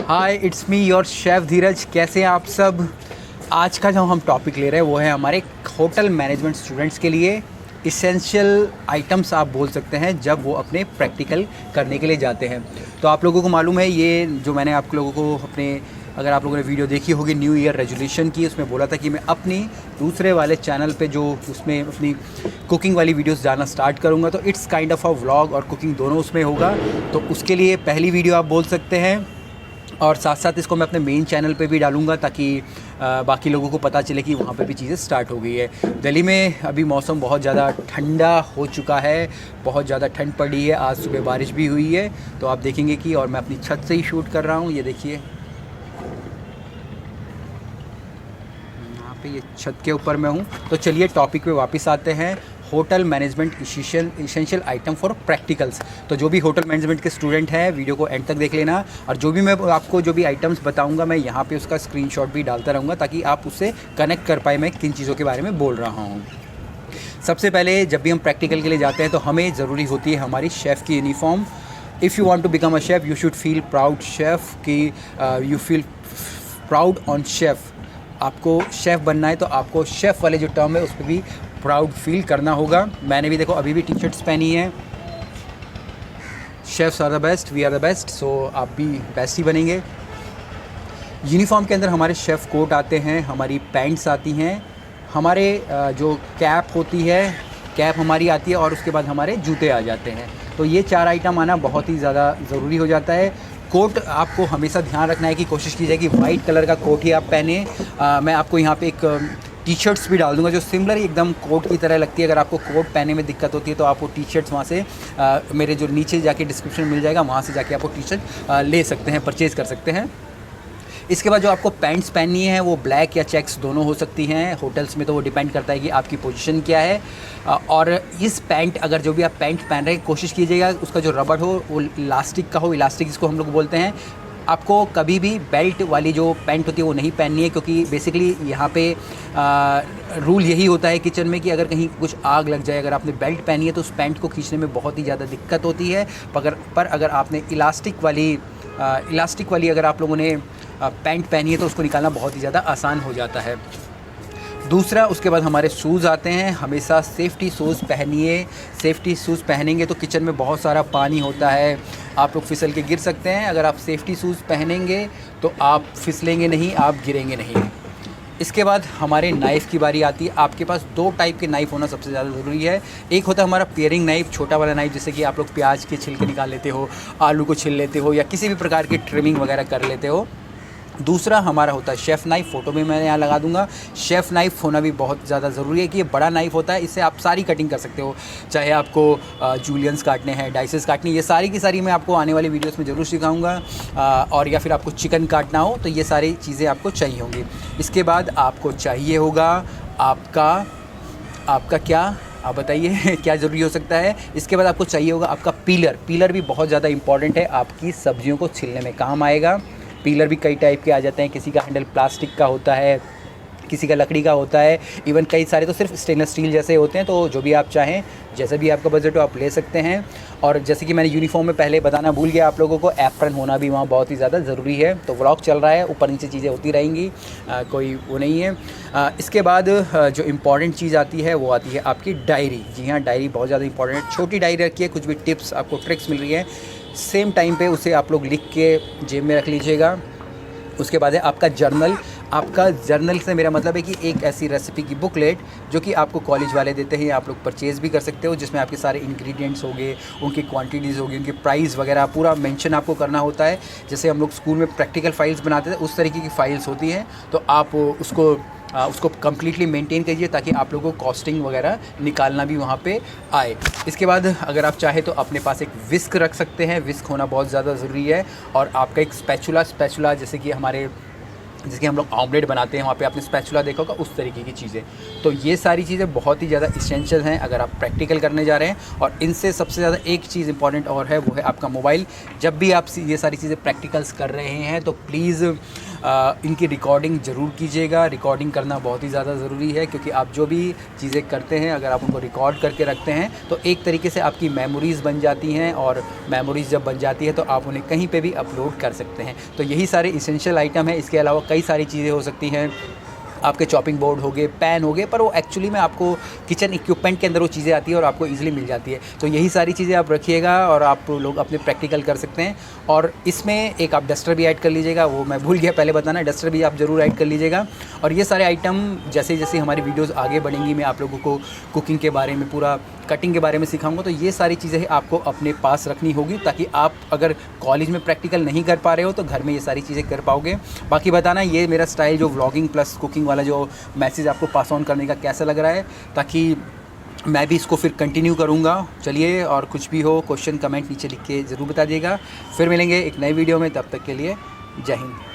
Hi, it's me your chef Dheeraj. कैसे हैं आप सब। आज का जो हम टॉपिक ले रहे हैं वो है हमारे होटल मैनेजमेंट स्टूडेंट्स के लिए इसेंशियल आइटम्स आप बोल सकते हैं जब वो अपने प्रैक्टिकल करने के लिए जाते हैं। तो आप लोगों को मालूम है ये जो मैंने आप लोगों को अपने, अगर आप लोगों ने वीडियो देखी होगी न्यू ईयर रेजोल्यूशन की, उसमें बोला था कि मैं अपनी दूसरे वाले चैनल पे जो उसमें अपनी कुकिंग वाली वीडियोस डालना स्टार्ट करूँगा। तो it's kind of a vlog और कुकिंग दोनों उसमें होगा। तो उसके लिए पहली वीडियो आप बोल सकते हैं, और साथ साथ इसको मैं अपने मेन चैनल पे भी डालूँगा ताकि बाकी लोगों को पता चले कि वहाँ पे भी चीज़ें स्टार्ट हो गई है। दिल्ली में अभी मौसम बहुत ज़्यादा ठंडा हो चुका है, बहुत ज़्यादा ठंड पड़ी है। आज सुबह बारिश भी हुई है, तो आप देखेंगे कि, और मैं अपनी छत से ही शूट कर रहा हूँ। ये देखिए यहाँ पे, ये छत के ऊपर मैं हूँ। तो चलिए टॉपिक पे वापस आते हैं। Hotel management essential item for practicals. तो जो भी होटल मैनेजमेंट के स्टूडेंट हैं वीडियो को एंड तक देख लेना, और जो भी मैं आपको जो भी आइटम्स बताऊंगा मैं यहाँ पे उसका स्क्रीनशॉट भी डालता रहूँगा ताकि आप उससे कनेक्ट कर पाए मैं किन चीज़ों के बारे में बोल रहा हूँ। सबसे पहले जब भी हम प्रैक्टिकल के लिए जाते हैं तो हमें ज़रूरी होती है हमारी शेफ़ की uniform. If you want to become a chef you should feel proud chef कि you feel proud on chef. आपको शेफ़ बनना है तो आपको शेफ़ वाले जो टर्म है उस पर भी प्राउड फील करना होगा। मैंने भी देखो अभी भी टी शर्ट्स पहनी है, chefs are the best, we are the best. So आप भी बेस्ट ही बनेंगे। यूनिफॉर्म के अंदर हमारे शेफ़ कोट आते हैं, हमारी पैंट्स आती हैं, हमारे जो कैप होती है, कैप हमारी आती है, और उसके बाद हमारे जूते आ जाते हैं। तो ये 4 आइटम आना बहुत ही ज़्यादा ज़रूरी हो जाता है। कोट आपको हमेशा ध्यान रखना है कि कोशिश कीजिए कि वाइट कलर का कोट ही आप पहने। मैं आपको यहाँ पे एक टी शर्ट्स भी डाल दूंगा जो सिमिलर एकदम कोट की तरह लगती है। अगर आपको कोट पहनने में दिक्कत होती है तो आप वो टी शर्ट्स वहाँ से मेरे जो नीचे जाके डिस्क्रिप्शन मिल जाएगा, वहाँ से जाके आप वो टी शर्ट ले सकते हैं, परचेज़ कर सकते हैं। इसके बाद जो आपको पैंट्स पहननी है वो ब्लैक या चेक्स दोनों हो सकती हैं। होटल्स में तो वो डिपेंड करता है कि आपकी पोजीशन क्या है। और इस पैंट, अगर जो भी आप पैंट पहन रहे हैं कोशिश कीजिएगा उसका जो रबड़ हो वो इलास्टिक का हो। इलास्टिक इसको हम लोग बोलते हैं। आपको कभी भी बेल्ट वाली जो पैंट होती है वो नहीं पहननी है, क्योंकि बेसिकली यहाँ पे रूल यही होता है किचन में कि अगर कहीं कुछ आग लग जाए, अगर आपने बेल्ट पहनी है तो उस पैंट को खींचने में बहुत ही ज़्यादा दिक्कत होती है। पर अगर आपने इलास्टिक वाली अगर आप लोगों ने पैंट पहनी है तो उसको निकालना बहुत ही ज़्यादा आसान हो जाता है। दूसरा, उसके बाद हमारे शूज़ आते हैं। हमेशा सेफ्टी शूज़ पहनिए। सेफ्टी शूज़ पहनेंगे तो किचन में बहुत सारा पानी होता है, आप लोग फिसल के गिर सकते हैं। अगर आप सेफ्टी शूज़ पहनेंगे तो आप फिसलेंगे नहीं, आप गिरेंगे नहीं। इसके बाद हमारे नाइफ़ की बारी आती है। आपके पास 2 टाइप के नाइफ़ होना सबसे ज़्यादा ज़रूरी है। एक होता है हमारा पेयरिंग नाइफ़, छोटा वाला नाइफ़, जैसे कि आप लोग प्याज के छिलके निकाल लेते हो, आलू को छिल लेते हो, या किसी भी प्रकार की ट्रिमिंग वगैरह कर लेते हो। दूसरा हमारा होता है शेफ़ नाइफ़। फ़ोटो में मैं यहाँ लगा दूंगा। शेफ़ नाइफ़ होना भी बहुत ज़्यादा ज़रूरी है कि ये बड़ा नाइफ़ होता है, इससे आप सारी कटिंग कर सकते हो। चाहे आपको जूलियंस काटने हैं, डाइसेस काटनी, ये सारी की सारी मैं आपको आने वाली वीडियोस में ज़रूर सिखाऊंगा। और या फिर आपको चिकन काटना हो तो ये सारी चीज़ें आपको चाहिए होंगी। इसके बाद आपको चाहिए होगा आपका क्या, आप बताइए क्या ज़रूरी हो सकता है। इसके बाद आपको चाहिए होगा आपका पीलर। पीलर भी बहुत ज़्यादा इंपॉर्टेंट है, आपकी सब्जियों को छीलने में काम आएगा। पीलर भी कई टाइप के आ जाते हैं, किसी का हैंडल प्लास्टिक का होता है, किसी का लकड़ी का होता है, इवन कई सारे तो सिर्फ स्टेनलेस स्टील जैसे होते हैं। तो जो भी आप चाहें, जैसे भी आपका बजट हो आप ले सकते हैं। और जैसे कि मैंने यूनिफॉर्म में पहले बताना भूल गया आप लोगों को, एप्रन होना भी वहाँ बहुत ही ज़्यादा ज़रूरी है। तो व्लॉग चल रहा है, ऊपर नीचे चीज़ें होती रहेंगी, कोई वो नहीं है। इसके बाद जो इम्पॉर्टेंट चीज़ आती है वो आती है आपकी डायरी। जी हाँ, डायरी बहुत ज़्यादा इंपॉर्टेंट है। छोटी डायरी रखिए, कुछ भी टिप्स आपको ट्रिक्स मिल रही है सेम टाइम पे उसे आप लोग लिख के जेब में रख लीजिएगा। उसके बाद है आपका जर्नल। आपका जर्नल से मेरा मतलब है कि एक ऐसी रेसिपी की बुकलेट जो कि आपको कॉलेज वाले देते हैं, आप लोग परचेज़ भी कर सकते हो, जिसमें आपके सारे इंग्रेडिएंट्स होंगे, उनकी क्वांटिटीज़ होगी, उनकी प्राइस वगैरह पूरा मेंशन आपको करना होता है। जैसे हम लोग स्कूल में प्रैक्टिकल फाइल्स बनाते थे उस तरीके की फ़ाइल्स होती हैं। तो आप उसको कम्प्लीटली मेंटेन करिए ताकि आप लोगों को कॉस्टिंग वगैरह निकालना भी वहाँ पे आए। इसके बाद अगर आप चाहें तो अपने पास एक विस्क रख सकते हैं। विस्क होना बहुत ज़्यादा ज़रूरी है। और आपका एक स्पैचुला जैसे कि हम लोग ऑमलेट बनाते हैं, वहाँ पे आपने स्पैचुला देखा होगा, उस तरीके की चीज़ें। तो ये सारी चीज़ें बहुत ही ज़्यादा इसेंशियल हैं अगर आप प्रैक्टिकल करने जा रहे हैं। और इनसे सबसे ज़्यादा एक चीज़ इंपॉर्टेंट और है, वो है आपका मोबाइल। जब भी आप ये सारी चीज़ें प्रैक्टिकल्स कर रहे हैं तो प्लीज़ इनकी रिकॉर्डिंग ज़रूर कीजिएगा। रिकॉर्डिंग करना बहुत ही ज़्यादा ज़रूरी है, क्योंकि आप जो भी चीज़ें करते हैं अगर आप उनको रिकॉर्ड करके रखते हैं तो एक तरीके से आपकी मेमोरीज़ बन जाती हैं, और मेमोरीज़ जब बन जाती है तो आप उन्हें कहीं पे भी अपलोड कर सकते हैं। तो यही सारे इसेंशियल आइटम हैं। इसके अलावा कई सारी चीज़ें हो सकती हैं, आपके चॉपिंग बोर्ड हो गए, पैन हो गए, पर वो एक्चुअली में आपको किचन इक्विपमेंट के अंदर वो चीज़ें आती है और आपको ईज़िली मिल जाती है। तो यही सारी चीज़ें आप रखिएगा और आप लोग अपने प्रैक्टिकल कर सकते हैं। और इसमें एक आप डस्टर भी ऐड कर लीजिएगा, वो मैं भूल गया पहले बताना, डस्टर भी आप ज़रूर ऐड कर लीजिएगा। और ये सारे आइटम जैसे जैसे हमारी वीडियोज़ आगे बढ़ेंगी, मैं आप लोगों को कुकिंग के बारे में, पूरा कटिंग के बारे में सिखाऊंगा। तो ये सारी चीज़ें आपको अपने पास रखनी होगी, ताकि आप अगर कॉलेज में प्रैक्टिकल नहीं कर पा रहे हो तो घर में ये सारी चीज़ें कर पाओगे। बाकी बताना ये मेरा स्टाइल जो व्लॉगिंग प्लस कुकिंग वाला जो मैसेज आपको पास ऑन करने का कैसा लग रहा है, ताकि मैं भी इसको फिर कंटिन्यू करूँगा। चलिए, और कुछ भी हो क्वेश्चन कमेंट नीचे लिख के ज़रूर बता दिएगा। फिर मिलेंगे एक नई वीडियो में, तब तक के लिए जय हिंद।